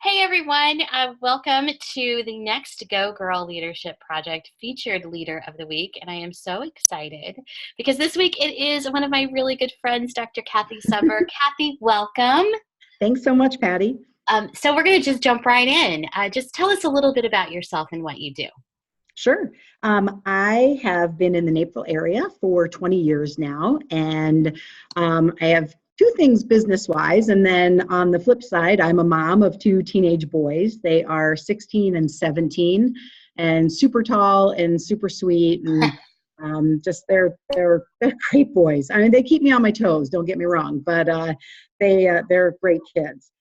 Hey everyone, welcome to the next Go Girl Leadership Project featured leader of the week. And I am so excited because this week it is one of my really good friends, Dr. Cathy Subber. Cathy, welcome. Thanks so much, Patty. So we're going to just jump right in. Just tell us a little bit about yourself and what you do. Sure. I have been in the Naperville area for 20 years now, and I have two things business-wise, and then on the flip side, I'm a mom of two teenage boys. They are 16 and 17, and super tall and super sweet, and just they're great boys. I mean, they keep me on my toes. Don't get me wrong, but they're great kids.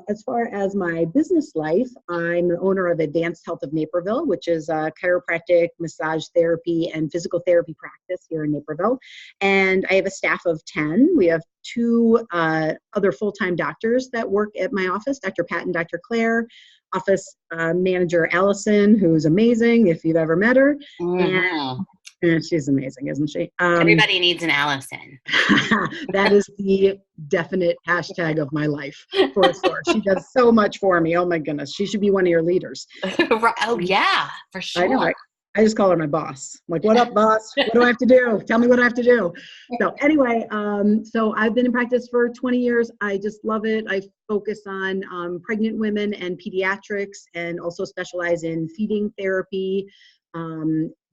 As far as my business life, I'm the owner of Advanced Health of Naperville, which is a chiropractic, massage therapy, and physical therapy practice here in Naperville. And I have a staff of 10. We have two other full-time doctors that work at my office, Dr. Pat and Dr. Claire, office manager Allison, who's amazing if you've ever met her. Mm-hmm. And she's amazing, isn't she? Everybody needs an Allison. That is the definite hashtag of my life, for sure. She does so much for me. Oh my goodness. She should be one of your leaders. Oh yeah, for sure. I know. I just call her my boss. I'm like, what up, boss? What do I have to do? Tell me what I have to do. So anyway, so I've been in practice for 20 years. I just love it. I focus on pregnant women and pediatrics, and also specialize in feeding therapy,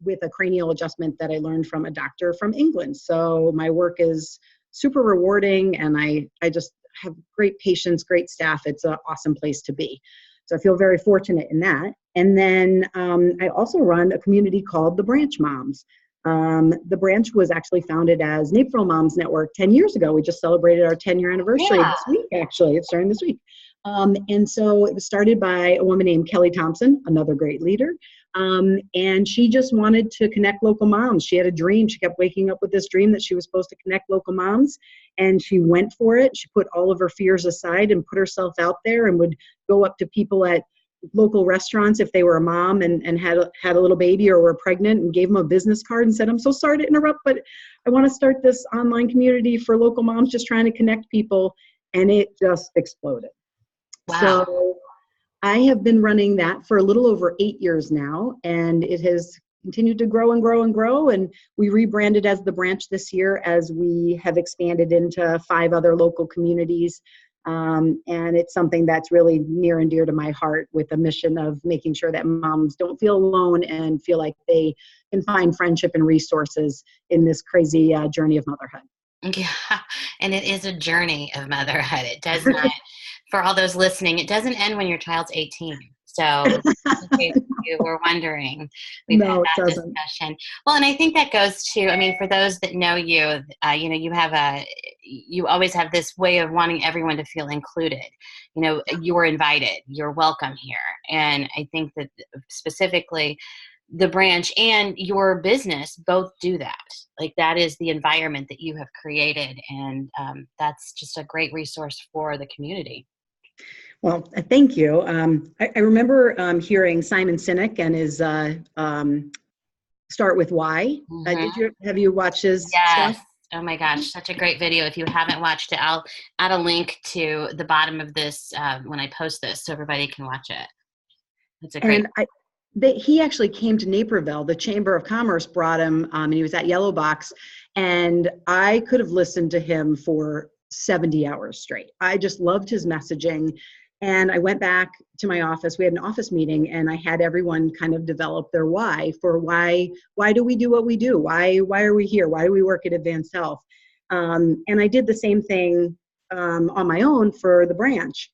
with a cranial adjustment that I learned from a doctor from England. So my work is super rewarding, and I just have great patients, great staff. It's an awesome place to be. So I feel very fortunate in that. And then I also run a community called the Branch Moms. The branch was actually founded as Naperville Moms Network 10 years ago. We just celebrated our 10-year anniversary this week, actually. It's starting this week. And so it was started by a woman named Kelly Thompson, another great leader. And she just wanted to connect local moms. She had a dream. She kept waking up with this dream that she was supposed to connect local moms, and she went for it. She put all of her fears aside and put herself out there, and would go up to people at local restaurants if they were a mom and had a little baby or were pregnant, and gave them a business card and said, I'm so sorry to interrupt, but I want to start this online community for local moms, just trying to connect people. And it just exploded. Wow. So I have been running that for a little over 8 years now, and it has continued to grow and grow and grow. And we rebranded as the branch this year, as we have expanded into 5 other local communities. And it's something that's really near and dear to my heart, with a mission of making sure that moms don't feel alone and feel like they can find friendship and resources in this crazy journey of motherhood. Yeah, and it is a journey of motherhood. It does not, for all those listening, it doesn't end when your child's 18. So in case you were wondering, we've had that discussion. Well, and I think that goes to, I mean, for those that know you, you always have this way of wanting everyone to feel included. You know, you're invited, you're welcome here. And I think that specifically the branch and your business both do that. Like, that is the environment that you have created. And that's just a great resource for the community. Well, thank you. I remember hearing Simon Sinek and his Start With Why. Have you watched his stuff? Oh my gosh, such a great video. If you haven't watched it, I'll add a link to the bottom of this when I post this, so everybody can watch it. It's a great. He actually came to Naperville. The Chamber of Commerce brought him, and he was at Yellow Box, and I could have listened to him for 70 hours straight. I just loved his messaging. And I went back to my office. We had an office meeting, and I had everyone kind of develop their why for why do we do what we do? Why are we here? Why do we work at Advanced Health? And I did the same thing on my own for the branch.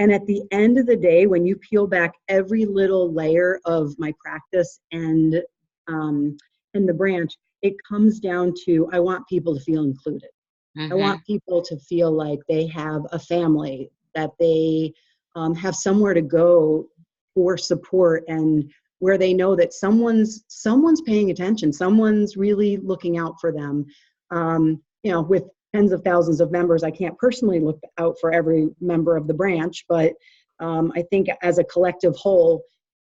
And at the end of the day, when you peel back every little layer of my practice and the branch, it comes down to, I want people to feel included. I want people to feel like they have a family, that they have somewhere to go for support, and where they know that someone's paying attention, someone's really looking out for them. With tens of thousands of members, I can't personally look out for every member of the branch, but I think as a collective whole,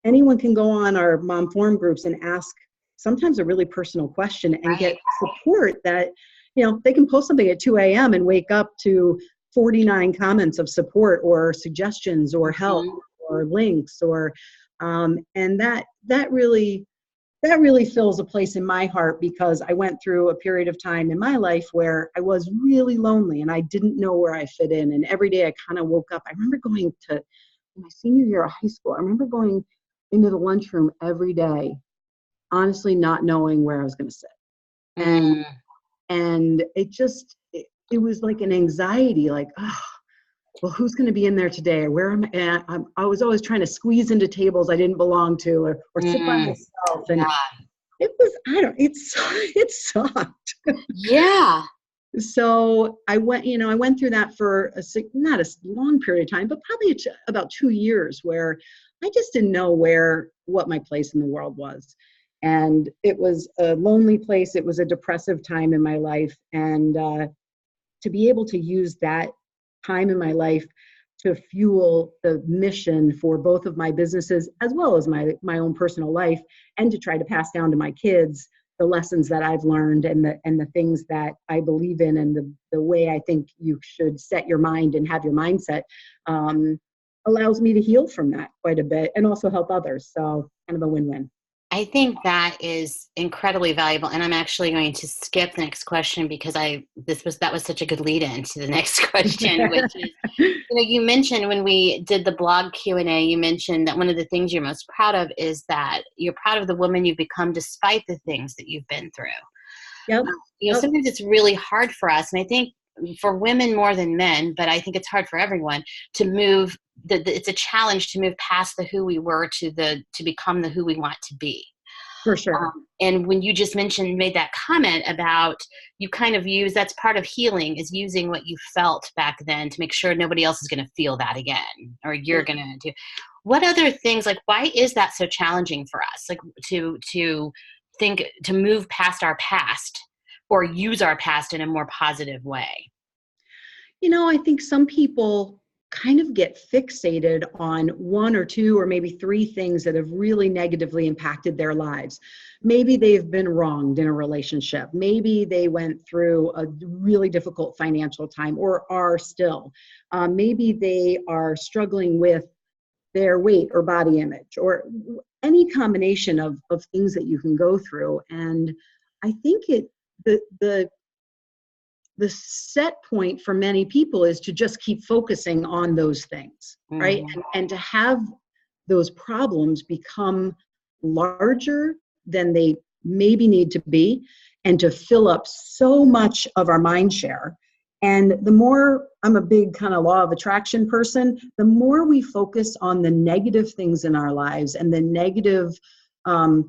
anyone can go on our mom forum groups and ask sometimes a really personal question and get support that, they can post something at 2 a.m. and wake up to 49 comments of support or suggestions or help or links or, and that really fills a place in my heart, because I went through a period of time in my life where I was really lonely and I didn't know where I fit in. And every day I kind of woke up. I remember going to my senior year of high school. I remember going into the lunchroom every day, honestly not knowing where I was going to sit. And it was like an anxiety, like, oh, well, who's going to be in there today? Or where am I? And I was always trying to squeeze into tables I didn't belong to, or sit by myself. And it sucked. Yeah. So I went through that for not a long period of time, but probably about 2 years, where I just didn't know what my place in the world was. And it was a lonely place. It was a depressive time in my life. And to be able to use that time in my life to fuel the mission for both of my businesses, as well as my own personal life, and to try to pass down to my kids the lessons that I've learned and the things that I believe in, and the way I think you should set your mind and have your mindset, allows me to heal from that quite a bit and also help others. So kind of a win-win. I think that is incredibly valuable. And I'm actually going to skip the next question, because that was such a good lead in to the next question, which is, you mentioned when we did the blog Q&A, you mentioned that one of the things you're most proud of is that you're proud of the woman you've become despite the things that you've been through. Yep. Sometimes it's really hard for us. And I think for women more than men, but I think it's hard for everyone to move. It's a challenge to move past the who we were to become the who we want to be. For sure. And when you just made that comment about, you kind of that's part of healing, is using what you felt back then to make sure nobody else is going to feel that again, or you're going to do. What other things, like, why is that so challenging for us? Like to think, to move past our past or use our past in a more positive way? I think some people kind of get fixated on one or two or maybe three things that have really negatively impacted their lives. Maybe they've been wronged in a relationship. Maybe they went through a really difficult financial time or are still. Maybe they are struggling with their weight or body image, or any combination of things that you can go through. And I think the set point for many people is to just keep focusing on those things, right? And to have those problems become larger than they maybe need to be, and to fill up so much of our mind share. And the more, I'm a big kind of law of attraction person, the more we focus on the negative things in our lives and the negative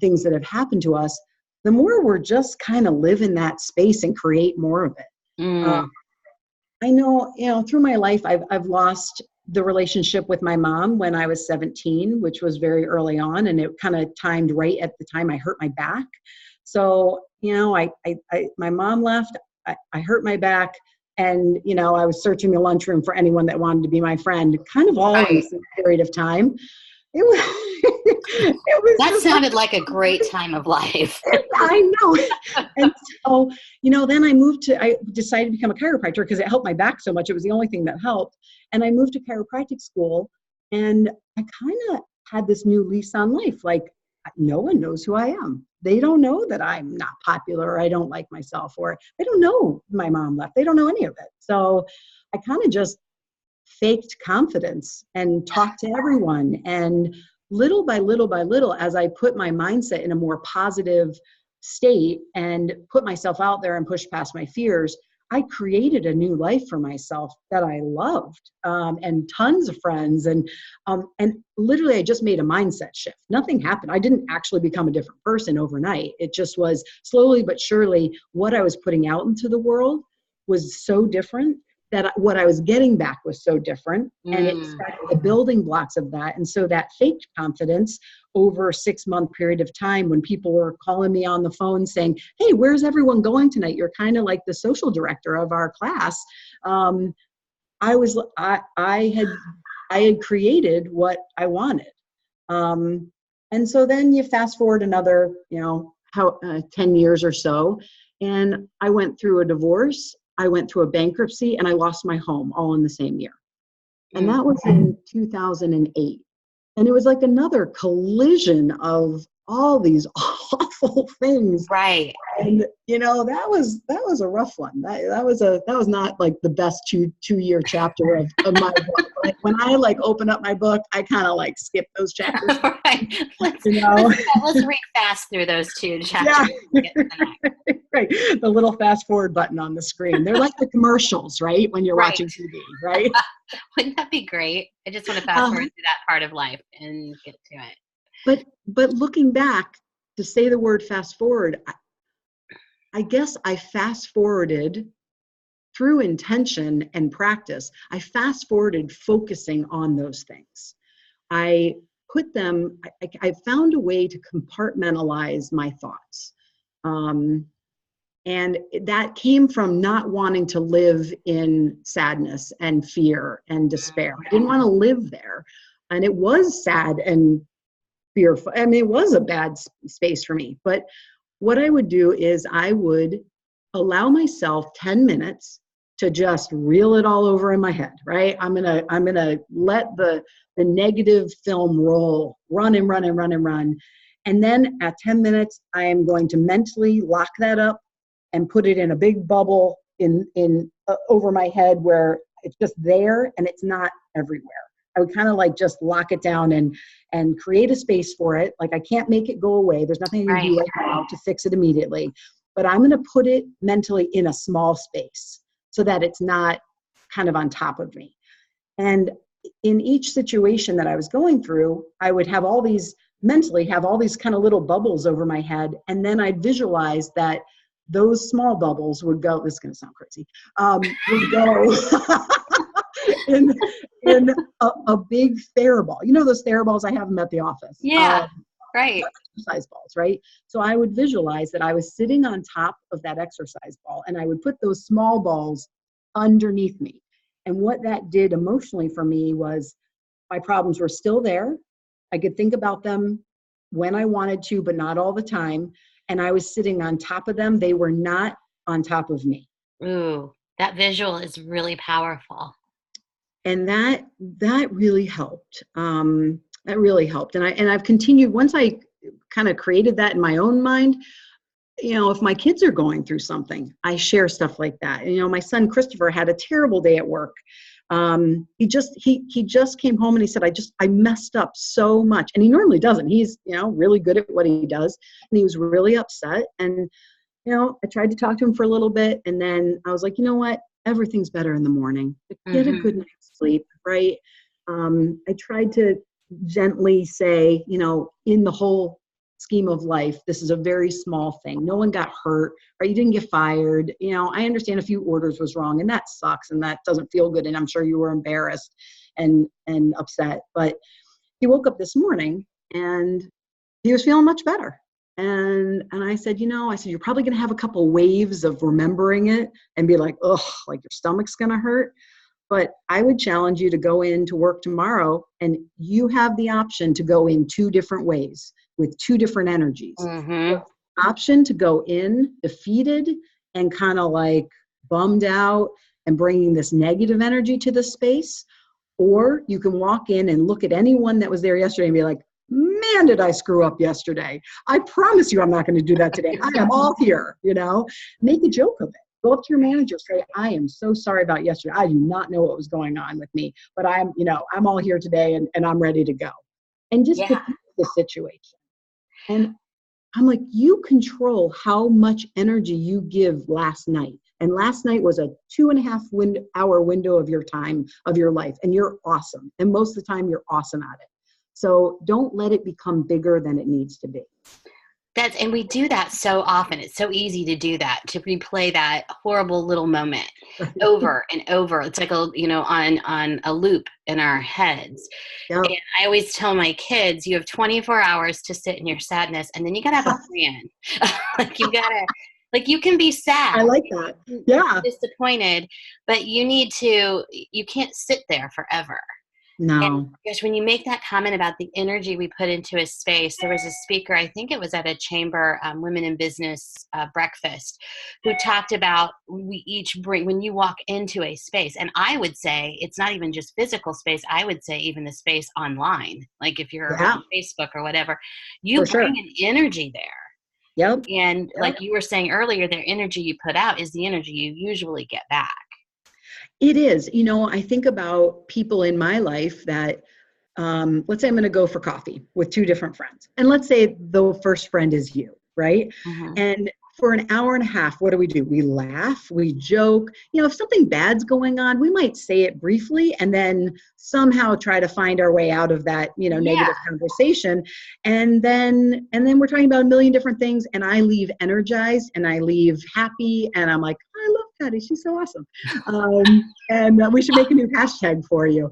things that have happened to us, the more we're just kind of live in that space and create more of it. I know, through my life, I've lost the relationship with my mom when I was 17, which was very early on, and it kind of timed right at the time I hurt my back. So, my mom left, I hurt my back, and, I was searching the lunchroom for anyone that wanted to be my friend, kind of all in the same period of time. It was that sounded like a great time of life. I know. And so, then I decided to become a chiropractor because it helped my back so much. It was the only thing that helped. And I moved to chiropractic school, and I kind of had this new lease on life. Like, no one knows who I am. They don't know that I'm not popular, or I don't like myself, or they don't know my mom left. They don't know any of it. So I kind of just faked confidence and talked to everyone. And little by little by little, as I put my mindset in a more positive state and put myself out there and pushed past my fears, I created a new life for myself that I loved, and tons of friends. And literally, I just made a mindset shift. Nothing happened. I didn't actually become a different person overnight. It just was slowly but surely what I was putting out into the world was so different that what I was getting back was so different. And it started the building blocks of that. And so that faked confidence over a 6-month period of time, when people were calling me on the phone saying, "Hey, where's everyone going tonight? You're kind of like the social director of our class." I had created what I wanted. And so then you fast forward another, 10 years or so, and I went through a divorce. I went through a bankruptcy and I lost my home all in the same year. And that was in 2008. And it was like another collision of all these awful things. Right. And that was a rough one. That was not like the best two-year chapter of my book. Like when I open up my book, I kind of skip those chapters. Right. Let's read fast through those two chapters. Yeah. Right. The little fast forward button on the screen. They're like the commercials, right? When you're watching TV, right? Wouldn't that be great? I just want to fast forward to that part of life and get to it. But looking back, to say the word fast forward, I guess I fast forwarded through intention and practice. I fast forwarded focusing on those things. I put them, I found a way to compartmentalize my thoughts. And that came from not wanting to live in sadness and fear and despair. I didn't want to live there. And it was sad and fearful. I mean, it was a bad space for me. But what I would do is I would allow myself 10 minutes to just reel it all over in my head, right? I'm gonna let the negative film roll, run and run and run and run. And then at 10 minutes, I am going to mentally lock that up and put it in a big bubble in over my head where it's just there and it's not everywhere. I would kind of just lock it down and create a space for it. I can't make it go away. There's nothing I can do right now to fix it immediately. But I'm going to put it mentally in a small space so that it's not kind of on top of me. And in each situation that I was going through, I would have all these kind of little bubbles over my head. And then I'd visualize that those small bubbles would go, this is going to sound crazy, would go in a big Theraball. Those Theraballs, I have them at the office. Yeah, right. Exercise balls, right? So I would visualize that I was sitting on top of that exercise ball and I would put those small balls underneath me. And what that did emotionally for me was my problems were still there. I could think about them when I wanted to, but not all the time. And I was sitting on top of them. They were not on top of me. Ooh, that visual is really powerful. And that really helped. That really helped. And I've continued, once I kind of created that in my own mind, if my kids are going through something, I share stuff like that. And, my son Christopher had a terrible day at work. He just came home and he said, I messed up so much. And he normally doesn't. He's, really good at what he does. And he was really upset. And, I tried to talk to him for a little bit. And then I was like, you know what? Everything's better in the morning. Get a good night's sleep, right? I tried to gently say, in the whole scheme of life, this is a very small thing. No one got hurt, right? You didn't get fired. I understand a few orders was wrong and that sucks and that doesn't feel good. And I'm sure you were embarrassed and upset, but he woke up this morning and he was feeling much better. And I said, you're probably going to have a couple waves of remembering it and be like, ugh, like your stomach's going to hurt. But I would challenge you to go into work tomorrow and you have the option to go in two different ways with two different energies. Mm-hmm. Option to go in defeated and kind of bummed out and bringing this negative energy to the space. Or you can walk in and look at anyone that was there yesterday and be like, man, did I screw up yesterday. I promise you I'm not going to do that today. I am all here, make a joke of it. Go up to your manager, say, I am so sorry about yesterday. I do not know what was going on with me, but I'm all here today and I'm ready to go. And just defeat the situation. And I'm like, you control how much energy you give last night. And last night was a 2.5 hour window of your time, of your life. And you're awesome. And most of the time you're awesome at it. So don't let it become bigger than it needs to be. And we do that so often. It's so easy to do that, to replay that horrible little moment over and over. It's like on a loop in our heads. Yep. And I always tell my kids, you have 24 hours to sit in your sadness, and then you gotta have a plan. You can be sad. I like that. Yeah. Disappointed, but you can't sit there forever. No. Because when you make that comment about the energy we put into a space, there was a speaker, I think it was at a chamber, women in business breakfast, who talked about we each bring, when you walk into a space, and I would say it's not even just physical space, I would say even the space online, like if you're Yeah, on Facebook or whatever, you for sure. bring an energy there. Yep. And Yep. like you were saying earlier, the energy you put out is the energy you usually get back. It is. I think about people in my life that, let's say I'm going to go for coffee with two different friends. And let's say the first friend is you, right? Mm-hmm. And for an hour and a half, what do? We laugh, we joke. If something bad's going on, we might say it briefly and then somehow try to find our way out of that, negative conversation. And then we're talking about a million different things. And I leave energized and I leave happy. And I'm like, I love Cathy. She's so awesome. And we should make a new hashtag for you.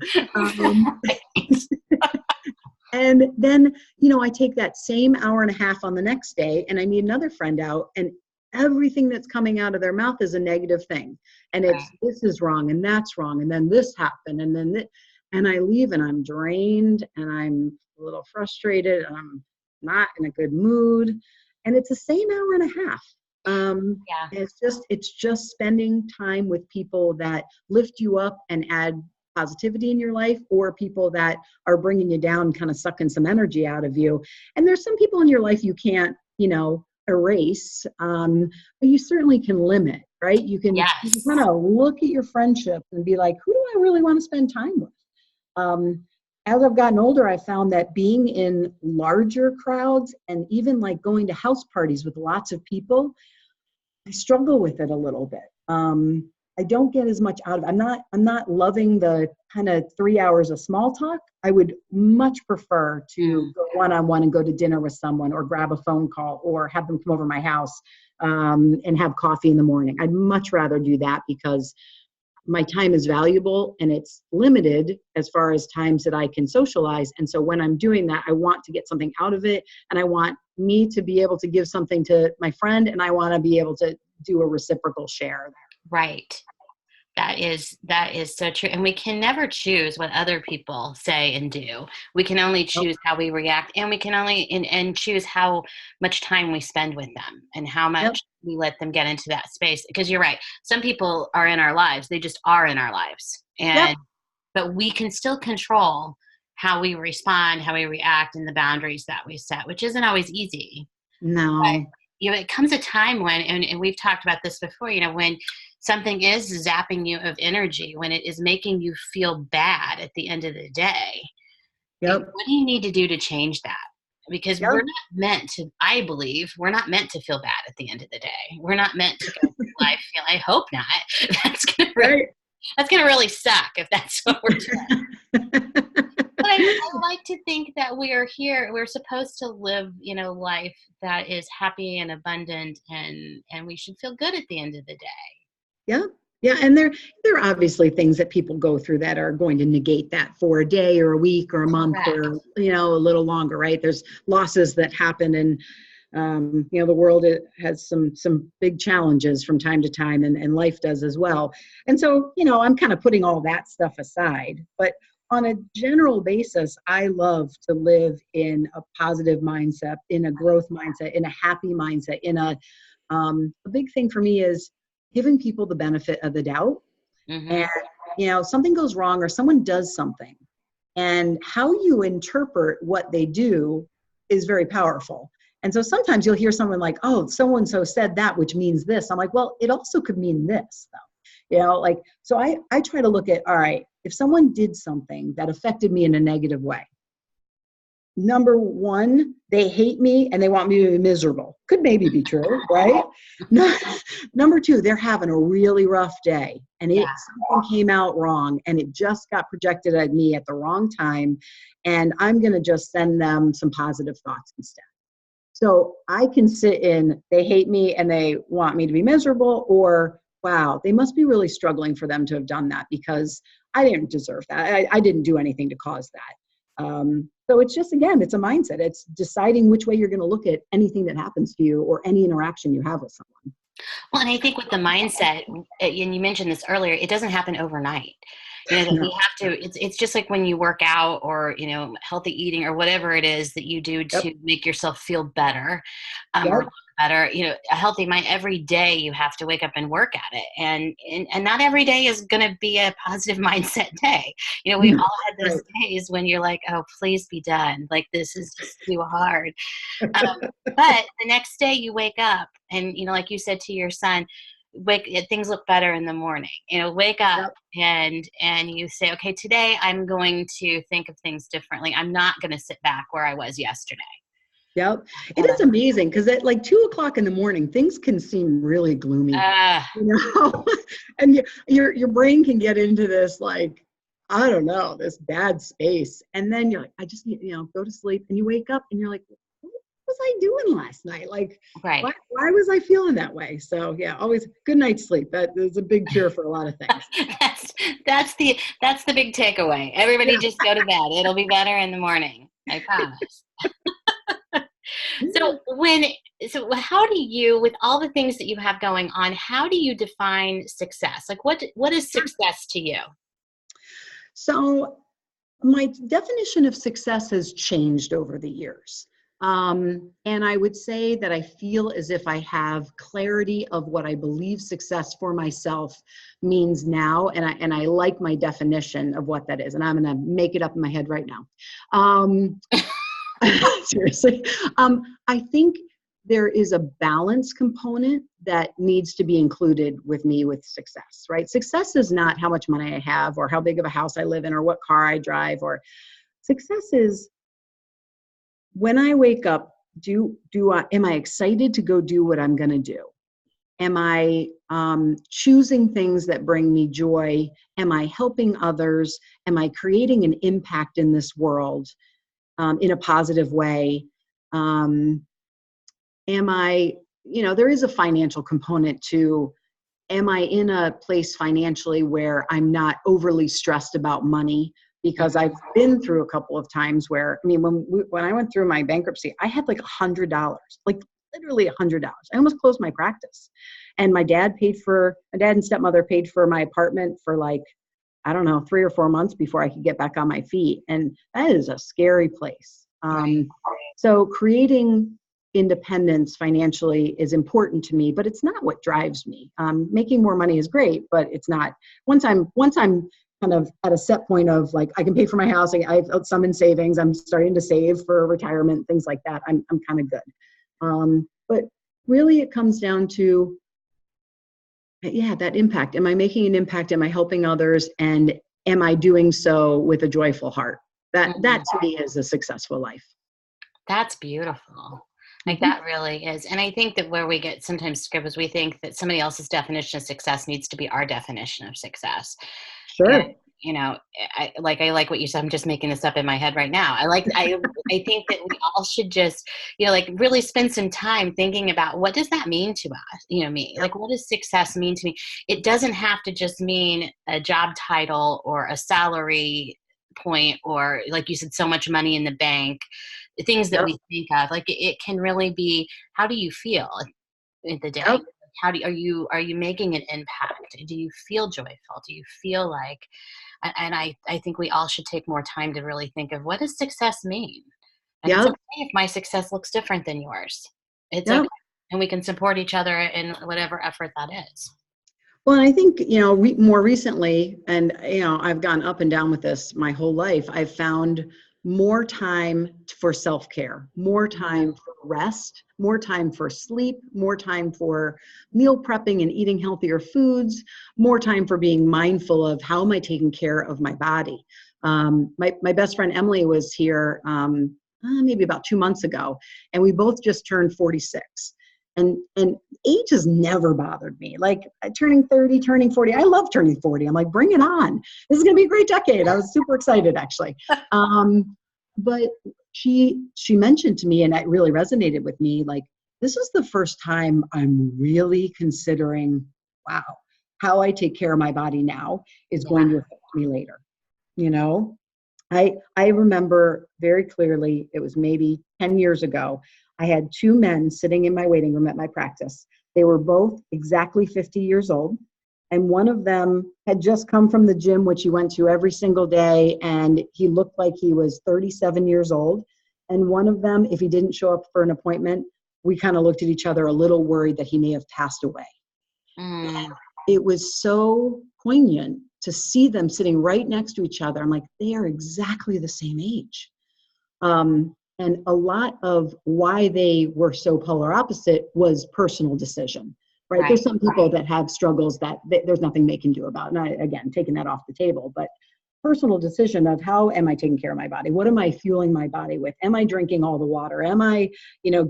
And then, I take that same hour and a half on the next day and I meet another friend out, and everything that's coming out of their mouth is a negative thing. And it's, this is wrong and that's wrong. And then this happened. And then and I leave and I'm drained and I'm a little frustrated and I'm not in a good mood. And it's the same hour and a half. It's just spending time with people that lift you up and add positivity in your life, or people that are bringing you down, kind of sucking some energy out of you. And there's some people in your life you can't, erase, but you certainly can limit, right? You can kind of look at your friendships and be like, who do I really want to spend time with? As I've gotten older, I found that being in larger crowds and even like going to house parties with lots of people, I struggle with it a little bit. I don't get as much out of it. I'm not loving the kind of 3 hours of small talk. I would much prefer to go one-on-one and go to dinner with someone, or grab a phone call, or have them come over to my house and have coffee in the morning. I'd much rather do that, because my time is valuable and it's limited as far as times that I can socialize. And so when I'm doing that, I want to get something out of it, and I want me to be able to give something to my friend, and I want to be able to do a reciprocal share there. Right. That is so true. And we can never choose what other people say and do. We can only choose how we react, and we can only and choose how much time we spend with them and how much we let them get into that space. Because you're right. Some people are in our lives. They just are in our lives. And but we can still control how we respond, how we react, and the boundaries that we set, which isn't always easy. No. But, it comes a time when, and we've talked about this before, when something is zapping you of energy, when it is making you feel bad at the end of the day, what do you need to do to change that? Because we're not meant to, I believe, we're not meant to feel bad at the end of the day. We're not meant to go through life feel, I hope not. That's going to really suck if that's what we're doing. But I like to think that we are here. We're supposed to live, life that is happy and abundant, and we should feel good at the end of the day. Yeah. Yeah. And there are obviously things that people go through that are going to negate that for a day or a week or a month or, a little longer, right? There's losses that happen, and, the world has some big challenges from time to time, and life does as well. And so, I'm kind of putting all that stuff aside, but on a general basis, I love to live in a positive mindset, in a growth mindset, in a happy mindset, a big thing for me is giving people the benefit of the doubt. And, something goes wrong or someone does something, and how you interpret what they do is very powerful. And so sometimes you'll hear someone like, oh, so-and-so said that, which means this. I'm like, well, it also could mean this, though. So I try to look at, all right, if someone did something that affected me in a negative way, number one, they hate me and they want me to be miserable. Could maybe be true, right? Number two, they're having a really rough day, and something came out wrong, and it just got projected at me at the wrong time, and I'm going to just send them some positive thoughts instead. So I can sit in, they hate me and they want me to be miserable, or wow, they must be really struggling for them to have done that, because I didn't deserve that. I didn't do anything to cause that. So it's just, again, it's a mindset. It's deciding which way you're going to look at anything that happens to you or any interaction you have with someone. Well, and I think with the mindset, and you mentioned this earlier, it doesn't happen overnight. that we have to, it's just like when you work out or, healthy eating or whatever it is that you do to make yourself feel better, or look better, a healthy mind. Every day you have to wake up and work at it. And not every day is going to be a positive mindset day. We've all had those days when you're like, oh, please be done. Like, this is just too hard. But the next day you wake up and, like you said to your son, things look better in the morning. Wake up and you say, okay, today I'm going to think of things differently. I'm not going to sit back where I was yesterday. Yep. It is amazing because at like 2:00 in the morning, things can seem really gloomy, and your brain can get into this, like, I don't know, this bad space. And then you're like, I just need, go to sleep. And you wake up and you're like, what was I doing last night? Like, why was I feeling that way? So yeah, always good night's sleep. That is a big cure for a lot of things. That's the big takeaway. Everybody just go to bed. It'll be better in the morning. I promise. So how do you, with all the things that you have going on, how do you define success? Like, what is success to you? So my definition of success has changed over the years. And I would say that I feel as if I have clarity of what I believe success for myself means now. And I like my definition of what that is. And I'm going to make it up in my head right now. Seriously. I think there is a balance component that needs to be included with me with success, right? Success is not how much money I have or how big of a house I live in or what car I drive, or success is when I wake up, am I excited to go do what I'm going to do? Am I choosing things that bring me joy? Am I helping others? Am I creating an impact in this world in a positive way? Am I, there is a financial component to, am I in a place financially where I'm not overly stressed about money? Because I've been through a couple of times where, when I went through my bankruptcy, I had like $100, like literally $100. I almost closed my practice. And my dad and stepmother paid for my apartment for like, I don't know, 3 or 4 months before I could get back on my feet. And that is a scary place. So creating independence financially is important to me, but it's not what drives me. Making more money is great, but it's not. Once I'm kind of at a set point of like, I can pay for my house, I have some in savings, I'm starting to save for retirement, things like that, I'm kind of good. But really it comes down to, that impact. Am I making an impact? Am I helping others? And am I doing so with a joyful heart? That to me is a successful life. That's beautiful. Like that really is. And I think that where we get sometimes scared is we think that somebody else's definition of success needs to be our definition of success. Sure. And, I like what you said. I'm just making this up in my head right now. I think that we all should just, really spend some time thinking about what does that mean to us? Me, like, what does success mean to me? It doesn't have to just mean a job title or a salary point, or like you said, so much money in the bank, things that we think of. Like, it can really be, how do you feel in the day? Are you making an impact? Do you feel joyful? Do you feel like, and I think we all should take more time to really think of, what does success mean? And it's okay if my success looks different than yours. It's okay. And we can support each other in whatever effort that is. Well, I think, more recently, and, I've gone up and down with this my whole life, I've found more time for self-care, more time for rest, more time for sleep, more time for meal prepping and eating healthier foods, more time for being mindful of how am I taking care of my body. My best friend Emily was here maybe about 2 months ago, and we both just turned 46. And age has never bothered me. Like turning 30, turning 40. I love turning 40. I'm like, bring it on. This is going to be a great decade. I was super excited, actually. But she mentioned to me, and it really resonated with me, like, this is the first time I'm really considering, wow, how I take care of my body now is going to affect me later. I remember very clearly, it was maybe 10 years ago, I had 2 men sitting in my waiting room at my practice. They were both exactly 50 years old, And one of them had just come from the gym, which he went to every single day. And he looked like he was 37 years old. And one of them, if he didn't show up for an appointment, we kind of looked at each other a little worried that he may have passed away. Mm. It was so poignant to see them sitting right next to each other. I'm like, they are exactly the same age. And a lot of why they were so polar opposite was personal decision, right? There's some people that have struggles that there's nothing they can do about. And again, taking that off the table, but personal decision of how am I taking care of my body? What am I fueling my body with? Am I drinking all the water? Am I,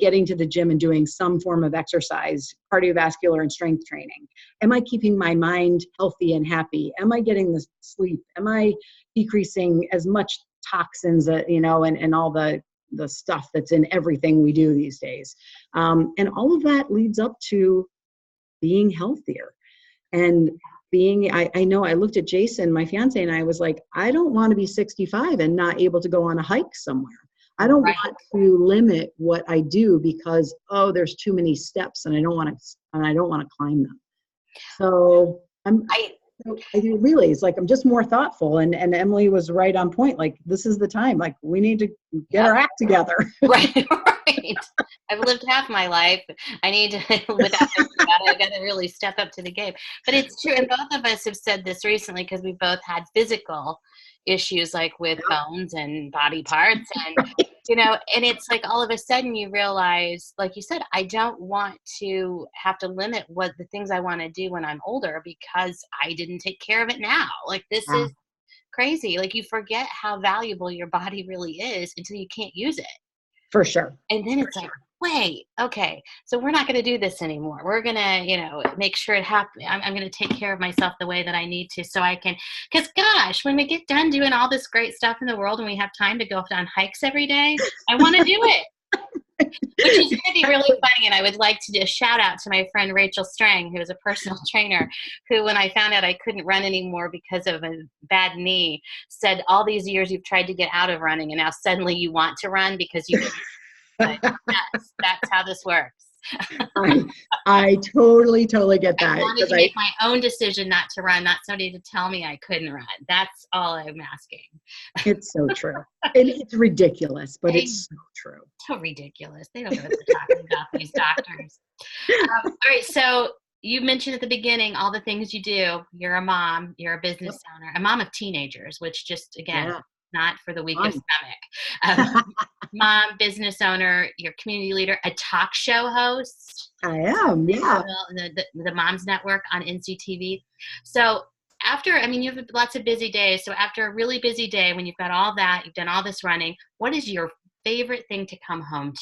getting to the gym and doing some form of exercise, cardiovascular and strength training? Am I keeping my mind healthy and happy? Am I getting the sleep? Am I decreasing as much toxins, and all the stuff that's in everything we do these days? And all of that leads up to being healthier. And I know I looked at Jason, my fiance, and I was like, I don't want to be 65 and not able to go on a hike somewhere. I don't want to limit what I do because, there's too many steps and I don't want to climb them. So it really is like, I'm just more thoughtful. And Emily was right on point. Like, this is the time, like we need to get our act together. Right. I've lived half my life. I need to, I got to really step up to the game. But it's true. And both of us have said this recently because we both had physical issues like with bones and body parts. And, and it's like all of a sudden you realize, like you said, I don't want to have to limit what the things I want to do when I'm older because I didn't take care of it now. Like this is crazy. Like you forget how valuable your body really is until you can't use it. For sure. And then it's like, wait, okay, so we're not going to do this anymore. We're going to, make sure it happens. I'm going to take care of myself the way that I need to so I can, because gosh, when we get done doing all this great stuff in the world and we have time to go on hikes every day, I want to do it. Which is going to be really funny. And I would like to do a shout out to my friend Rachel Strang, who is a personal trainer, who when I found out I couldn't run anymore because of a bad knee, said all these years you've tried to get out of running and now suddenly you want to run because you but that's how this works. I totally get that. I wanted to make my own decision not to run, not somebody to tell me I couldn't run. That's all I'm asking. It's so true. And it's ridiculous, but it's so true. So ridiculous. They don't know what they're talking about, these doctors. All right. So you mentioned at the beginning all the things you do. You're a mom. You're a business owner. A mom of teenagers, which just, again, not for the weak of stomach. Mom, business owner, you're community leader, a talk show host. I am, yeah. The Moms Network on NCTV. So you have lots of busy days. So after a really busy day, when you've got all that, you've done all this running, what is your favorite thing to come home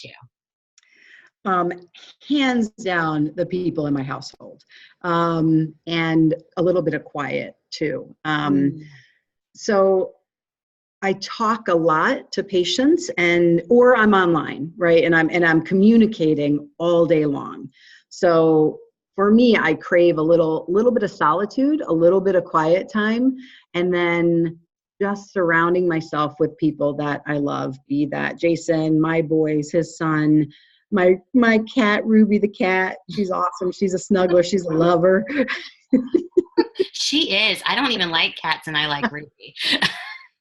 to? Hands down, the people in my household, and a little bit of quiet too. So I talk a lot to patients or I'm online, right? And I'm communicating all day long. So for me, I crave a little bit of solitude, a little bit of quiet time, and then just surrounding myself with people that I love, be that Jason, my boys, his son, my cat, Ruby the cat. She's awesome. She's a snuggler. She's a lover. She is. I don't even like cats and I like Ruby.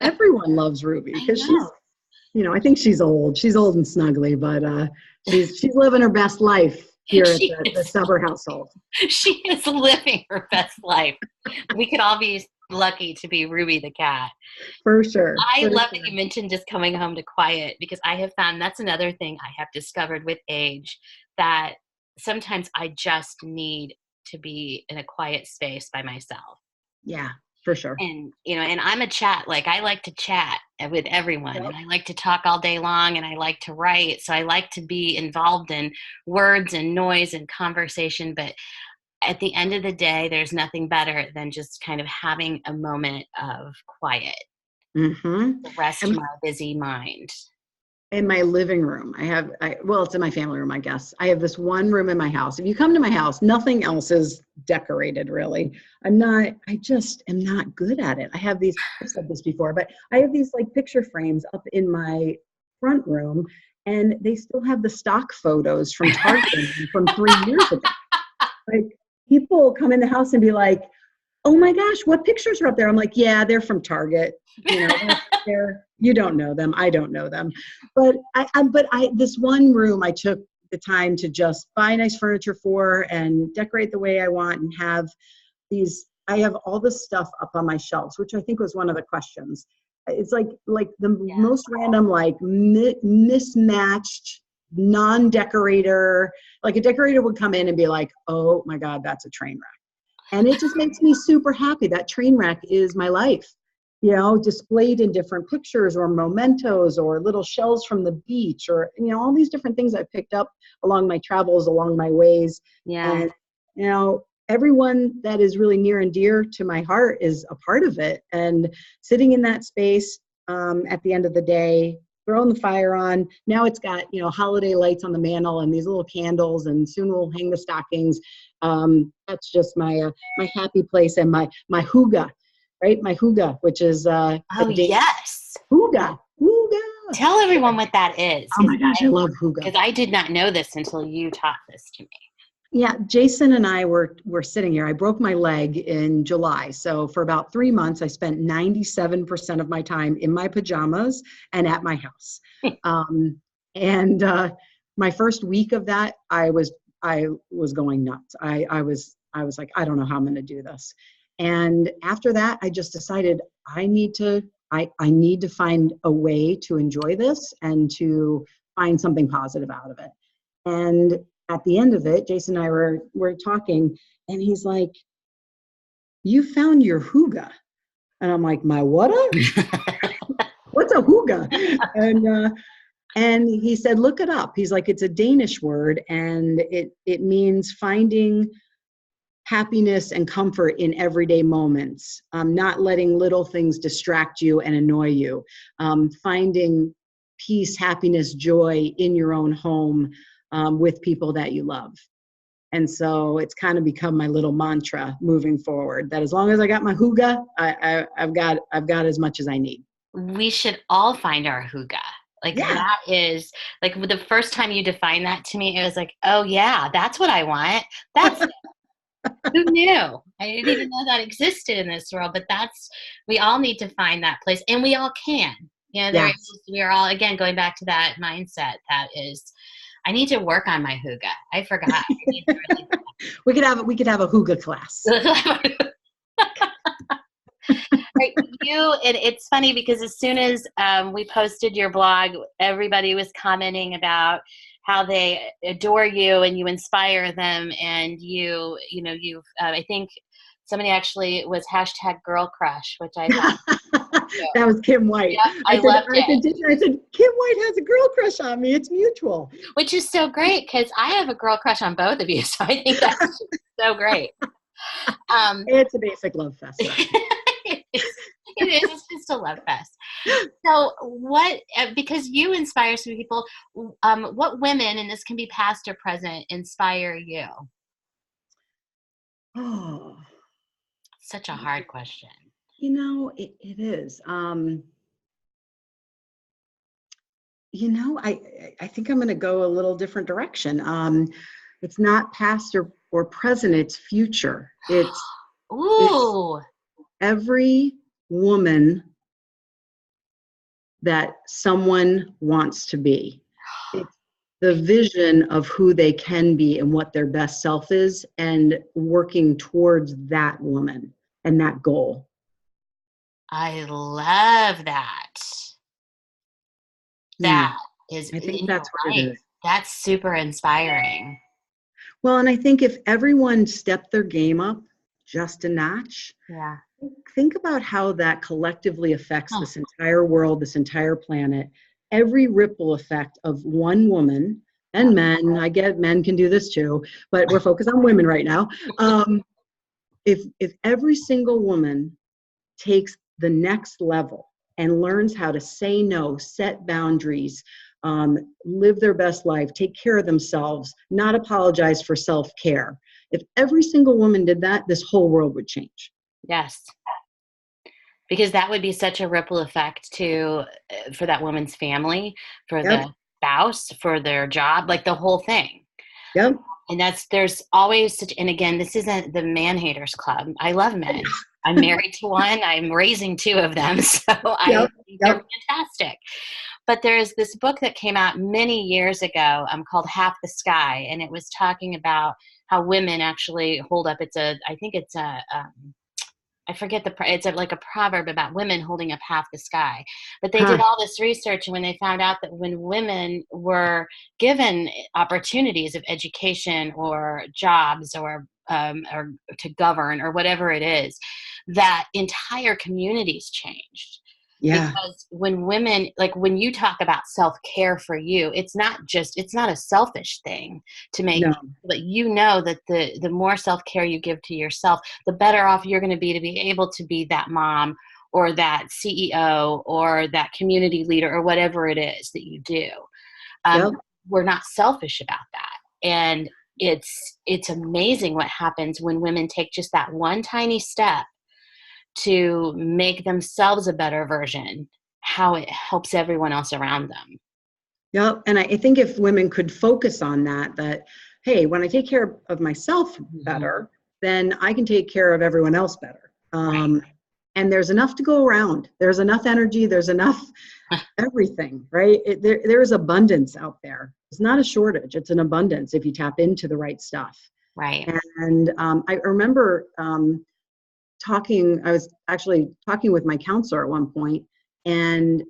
Everyone loves Ruby because she's, I think she's old. She's old and snuggly, but she's living her best life here at the Subber household. She is living her best life. We could all be lucky to be Ruby the cat. For sure. I love that you mentioned just coming home to quiet because I have found that's another thing I have discovered with age, that sometimes I just need to be in a quiet space by myself. Yeah. For sure. And, and I'm a chat, like I like to chat with everyone and I like to talk all day long and I like to write. So I like to be involved in words and noise and conversation. But at the end of the day, there's nothing better than just kind of having a moment of quiet to rest my busy mind. In my living room, it's in my family room, I guess. I have this one room in my house. If you come to my house, nothing else is decorated really. I just am not good at it. I've said this before, but I have these like picture frames up in my front room and they still have the stock photos from Target from 3 years ago. Like people come in the house and be like, oh my gosh, what pictures are up there? I'm like, yeah, they're from Target. You know, you don't know them. I don't know them. But this one room I took the time to just buy nice furniture for and decorate the way I want and have I have all this stuff up on my shelves, which I think was one of the questions. It's like the most random, like mismatched, non-decorator, like a decorator would come in and be like, oh my God, that's a train wreck. And it just makes me super happy. That train wreck is my life, you know, displayed in different pictures or mementos or little shells from the beach or, you know, all these different things I picked up along my travels, along my ways. Yeah. And, you know, everyone that is really near and dear to my heart is a part of it. And sitting in that space at the end of the day, throwing the fire on. Now it's got, you know, holiday lights on the mantle and these little candles, and soon we'll hang the stockings. That's just my happy place, and my hygge, right? My hygge, which is oh yes, hygge. Tell everyone what that is. Oh my gosh, I love hygge. Because I did not know this until you taught this to me. Yeah, Jason and I were sitting here. I broke my leg in July. So for about 3 months, I spent 97% of my time in my pajamas and at my house. My first week of that, I was going nuts. I was like, I don't know how I'm going to do this. And after that, I just decided I need to find a way to enjoy this and to find something positive out of it. And at the end of it, Jason and I were talking, and he's like, you found your hygge. And I'm like, my what? What's a hygge? And he said, look it up. He's like, it's a Danish word, and it means finding happiness and comfort in everyday moments, not letting little things distract you and annoy you, finding peace, happiness, joy in your own home, with people that you love. And so it's kind of become my little mantra moving forward, that as long as I got my hygge, I've got as much as I need. We should all find our hygge. Like that is like the first time you defined that to me, it was like, oh yeah, that's what I want. That's who knew? I didn't even know that existed in this world, but we all need to find that place, and we all can. You know, we're all, again, going back to that mindset that is, I need to work on my hygge. I forgot. I need to really we could have a hygge class. Right, and it's funny because as soon as we posted your blog, everybody was commenting about how they adore you and you inspire them, and you've I think somebody actually was #girlcrush, which I thought that was Kim White. Yeah, I loved it. I said, Kim White has a girl crush on me. It's mutual. Which is so great because I have a girl crush on both of you, so I think that's so great. It's a basic love fest. It is. It's just a love fest. So because you inspire some people, what women, and this can be past or present, inspire you? Oh, such a hard question. You know, it is. You know, I think I'm going to go a little different direction. It's not past or present, it's future. It's every woman that someone wants to be. It's the vision of who they can be and what their best self is, and working towards that woman and that goal. I love that. That is, I think that's what it is. That's super inspiring. Well, and I think if everyone stepped their game up just a notch, think about how that collectively affects this entire world, this entire planet. Every ripple effect of one woman, and men, I get men can do this too, but we're focused on women right now. If every single woman takes the next level and learns how to say no, set boundaries, live their best life, take care of themselves, not apologize for self-care. If every single woman did that, this whole world would change. Yes. Because that would be such a ripple effect for that woman's family, for the spouse, for their job, like the whole thing. Yep. And there's always such, and again, this isn't the man haters club. I love men. I'm married to one. I'm raising two of them. So I think they're fantastic. But there's this book that came out many years ago called Half the Sky. And it was talking about how women actually hold up. I forget it's like a proverb about women holding up half the sky. But they did all this research, and when they found out that when women were given opportunities of education or jobs or to govern or whatever it is, that entire communities changed. Yeah. Because when women, like when you talk about self-care for you, it's not a selfish thing to make, but you know that the more self-care you give to yourself, the better off you're going to be able to be that mom or that CEO or that community leader or whatever it is that you do. We're not selfish about that. And it's amazing what happens when women take just that one tiny step to make themselves a better version, how it helps everyone else around them. Yep. And I think if women could focus on that, hey, when I take care of myself better, then I can take care of everyone else better. And there's enough to go around. There's enough energy. There's enough everything, right? There is abundance out there. It's not a shortage. It's an abundance if you tap into the right stuff. Right. And I remember I was actually talking with my counselor at one point, and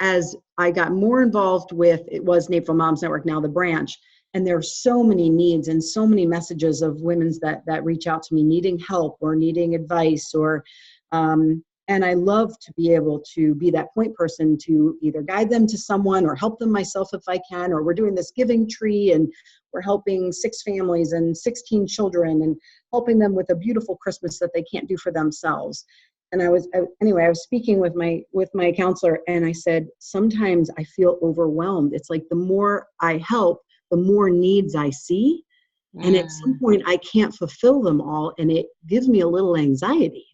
as I got more involved with, it was Naples Moms Network, now the branch, and there are so many needs and so many messages of women's that reach out to me needing help or needing advice or, and I love to be able to be that point person to either guide them to someone or help them myself if I can, or we're doing this giving tree and we're helping 6 families and 16 children and helping them with a beautiful Christmas that they can't do for themselves. And I was speaking with my counselor, and I said, sometimes I feel overwhelmed. It's like the more I help, the more needs I see. And at some point I can't fulfill them all. And it gives me a little anxiety,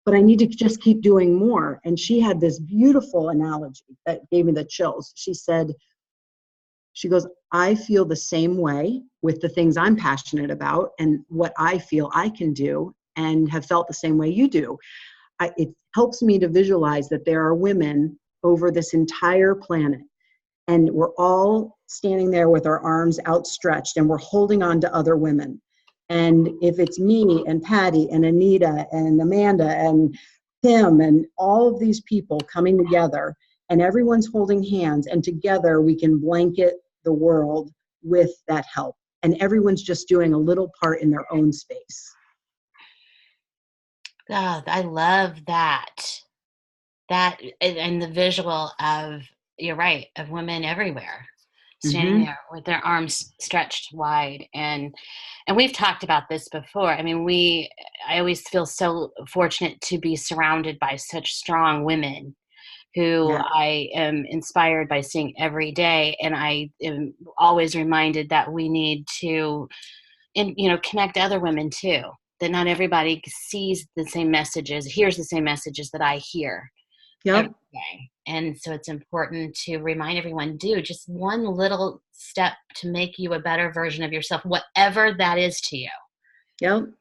but I need to just keep doing more. And she had this beautiful analogy that gave me the chills. She goes, I feel the same way with the things I'm passionate about and what I feel I can do, and have felt the same way you do. It helps me to visualize that there are women over this entire planet, and we're all standing there with our arms outstretched, and we're holding on to other women. And if it's me and Patty and Anita and Amanda and Tim and all of these people coming together, and everyone's holding hands, and together we can blanket the world with that help. And everyone's just doing a little part in their own space. Oh, I love that. That and the visual of, you're right, of women everywhere standing there with their arms stretched wide. And we've talked about this before. I mean, I always feel so fortunate to be surrounded by such strong women who I am inspired by seeing every day. And I am always reminded that we need to, connect other women too, that not everybody sees the same messages, hears the same messages that I hear every day. And so it's important to remind everyone, do just one little step to make you a better version of yourself, whatever that is to you. And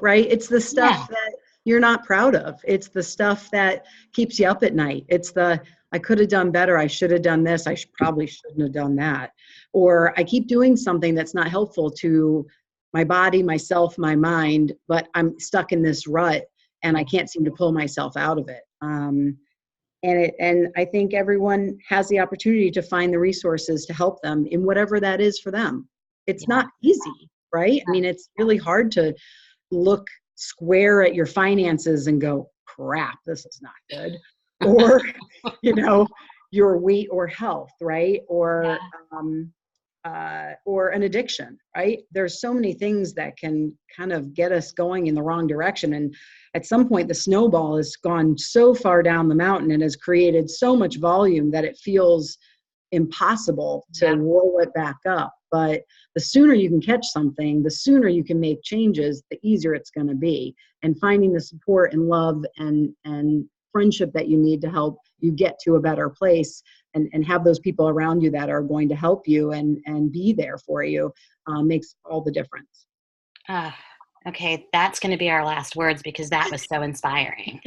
right? It's the stuff that you're not proud of. It's the stuff that keeps you up at night. It's I could have done better. I should have done this. Probably shouldn't have done that. Or I keep doing something that's not helpful to my body, myself, my mind, but I'm stuck in this rut and I can't seem to pull myself out of it. And I think everyone has the opportunity to find the resources to help them in whatever that is for them. It's not easy, right? I mean, it's really hard to look square at your finances and go, crap, this is not good. Or, your weight or health, right? Or an addiction, right? There's so many things that can kind of get us going in the wrong direction. And at some point, the snowball has gone so far down the mountain and has created so much volume that it feels impossible to roll it back up. But the sooner you can catch something, the sooner you can make changes, the easier it's going to be. And finding the support and love and friendship that you need to help you get to a better place and have those people around you that are going to help you and be there for you makes all the difference. Okay, that's going to be our last words because that was so inspiring.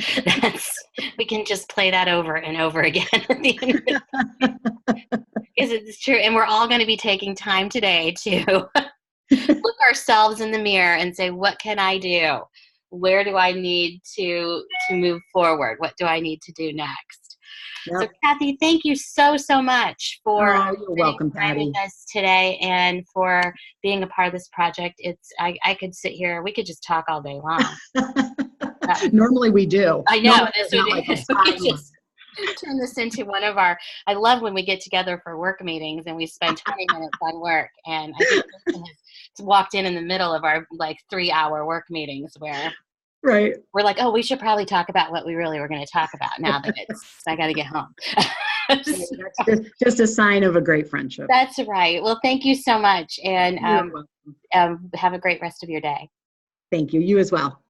We can just play that over and over again at the end of the because it's true. And we're all going to be taking time today to look ourselves in the mirror and say, what can I do? Where do I need to move forward? What do I need to do next? Yep. So Cathy, thank you so much for you're welcome, Patty, with us today and for being a part of this project. I could sit here, we could just talk all day long. Normally we do. I know. We just turn this into one of our, I love when we get together for work meetings and we spend 20 minutes on work. And I think Kristen has walked in the middle of our 3-hour work meetings where right. We're like, oh, we should probably talk about what we really were going to talk about now that I got to get home. That's just a sign of a great friendship. That's right. Well, thank you so much. And have a great rest of your day. Thank you. You as well.